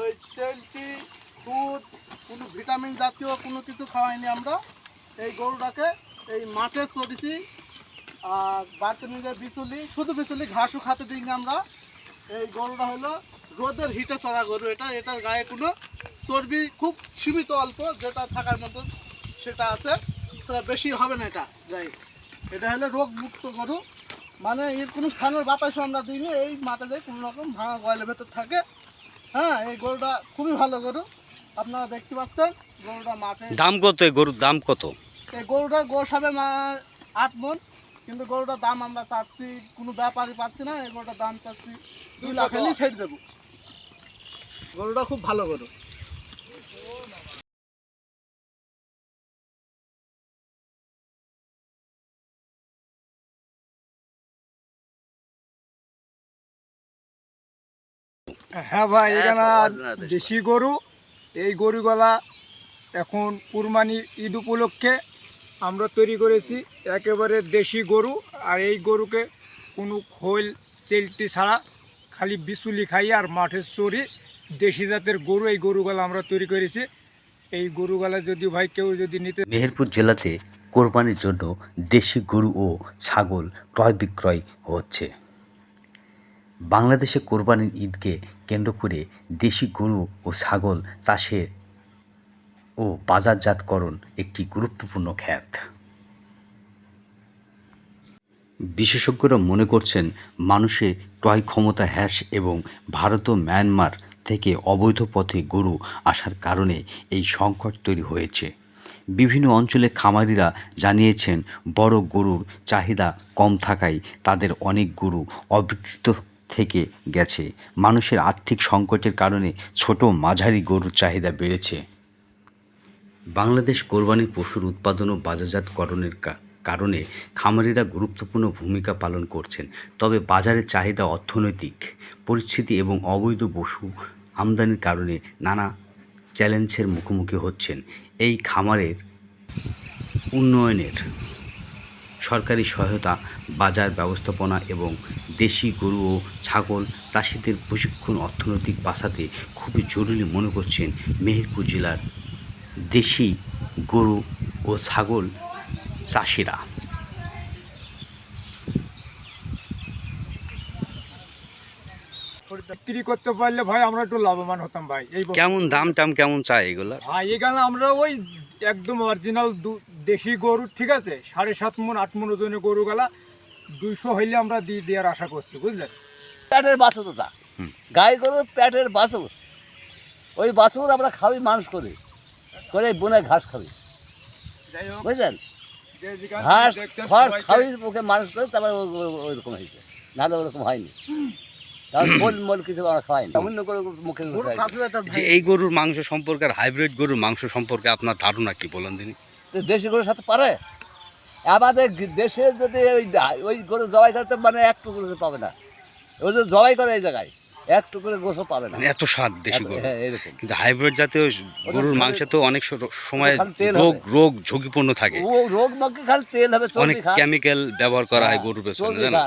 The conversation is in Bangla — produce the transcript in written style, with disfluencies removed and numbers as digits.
ওই তেলটি দুধ কোনো ভিটামিন জাতীয় কোনো কিছু খাওয়াইনি আমরা। এই গরুটাকে এই মাঠে চড়িছি আর বাড়তে নিয়ে বিচুলি, শুধু বিচুলি, ঘাসও খাতে দিইনি আমরা। এই গরুটা হলো রোদের হিটে চড়া গরু। এটার গায়ে কোনো চর্বি খুব সীমিত অল্প যেটা থাকার মতো সেটা আছে, সেটা বেশি হবে না। এটা হলো রোগ মুক্ত গরু, মানে এর কোনো ফ্যানের বাতাসও আমরা দিইনি। এই মাথাতে কোনো রকম ভাঙা গয়েলের ভেতর থাকে। হ্যাঁ, এই গরুটা খুবই ভালো গরু, আপনারা দেখতে পাচ্ছেন। গরুটা মাঠে দাম কত? এই গরুর দাম কত? এই গরুটার গোশ হবে 8 মণ, কিন্তু গরুটার দাম আমরা চাচ্ছি, কোনো ব্যাপারই পাচ্ছি না। এই গরুটার দাম চাচ্ছি 2 লাখ হলেই ছেড়ে দেবো। গরুটা খুব ভালো গরু। হ্যাঁ ভাই, এখানে দেশি গরু। এই গরুগুলা এখন কুরবানি ঈদ উপলক্ষে আমরা তৈরি করেছি একেবারে দেশি গরু। আর এই গরুকে কোনো খোল চেলটি ছাড়া খালি বিচুলি খাই আর মাঠে চড়ি দেশি জাতের গরু। এই গরুগুলা আমরা তৈরি করেছি। এই গরুগুলা যদি ভাই কেউ যদি নিতে, মেহেরপুর জেলাতে কোরবানির জন্য দেশি গরু ও ছাগল ক্রয় বিক্রয় হচ্ছে। বাংলাদেশে কোরবানির ঈদকে কেন্দ্র করে দেশি গরু ও ছাগল চাষের ও বাজারজাতকরণ একটি গুরুত্বপূর্ণ খাত। বিশেষজ্ঞরা মনে করছেন মানুষের ক্রয় ক্ষমতা হ্রাস এবং ভারত ও মায়ানমার থেকে অবৈধ পথে গরু আসার কারণে এই সংকট তৈরি হয়েছে। বিভিন্ন অঞ্চলে খামারিরা জানিয়েছেন বড় গরুর চাহিদা কম থাকায় তাদের অনেক গরু অবিক্রিত থেকে গেছে। মানুষের আর্থিক সংকটের কারণে ছোট মাঝারি গরুর চাহিদা বেড়েছে। বাংলাদেশ কোরবানি পশুর উৎপাদন ও বাজারজাতকরণের কারণে খামারিরা গুরুত্বপূর্ণ ভূমিকা পালন করছেন। তবে বাজারে চাহিদা, অর্থনৈতিক পরিস্থিতি এবং অবৈধ পশু আমদানির কারণে নানা চ্যালেঞ্জের মুখোমুখি হচ্ছেন। এই খামারের উন্নয়নের সরকারি সহায়তা, বাজার ব্যবস্থাপনা এবং দেশি গরু ও ছাগল চাষিদের প্রশিক্ষণ অর্থনৈতিক বাঁচাতে খুবই জরুরি মনে করছেন মেহেরপুর জেলার দেশি গরু ও ছাগল চাষিরা। বিক্রি করতে পারলে ভাই আমরা একটু লাভবান হতাম ভাই। এই কেমন দাম টাম কেমন চাই এগুলা? ভাই এখানে আমরা ওই একদম অরিজিনাল দেশি গরু, ঠিক আছে, 7.5 মণ 8 মণ ওজনের গরুগুলা 200 হইলে আমরা দেওয়ার আশা করছি, বুঝলেন। প্যাটের বাছুর, ওটা গাই গরুর প্যাটের বাছুর। ওই বাছুর আমরা খাবি, মানুষ করে বনে ঘাস খাবি, বুঝলেন। ঘাস খড় খাবি, ওকে মানুষ করে, তারপরে ওইরকম হয়েছে, নাহলে ওরকম হয়নি। কিছু আমরা খাওয়াইনি, অন্য করে মুখে। এই গরুর মাংস সম্পর্কে আর হাইব্রিড গরুর মাংস সম্পর্কে আপনার ধারণা কি বলেন দিন? দেশি গরুর সাথে পারে আমাদের দেশে যদি ওই গরু জবাই করতে, মানে একটু করে পাবে না। ওই যে জবাই করে এই জায়গায় একটু করে গোসও পাবে না, এত স্বাদ দেশি গরু। হ্যাঁ, এরকম। কিন্তু হাইব্রিড জাতীয় গরুর মাংসে তো অনেক সময় রোগ ঝুঁকিপূর্ণ থাকে। ও রোগ নাকি খালি তেল হবে, অনেক কেমিক্যাল ব্যবহার করা হয় গরুর পেছনে, জানেন?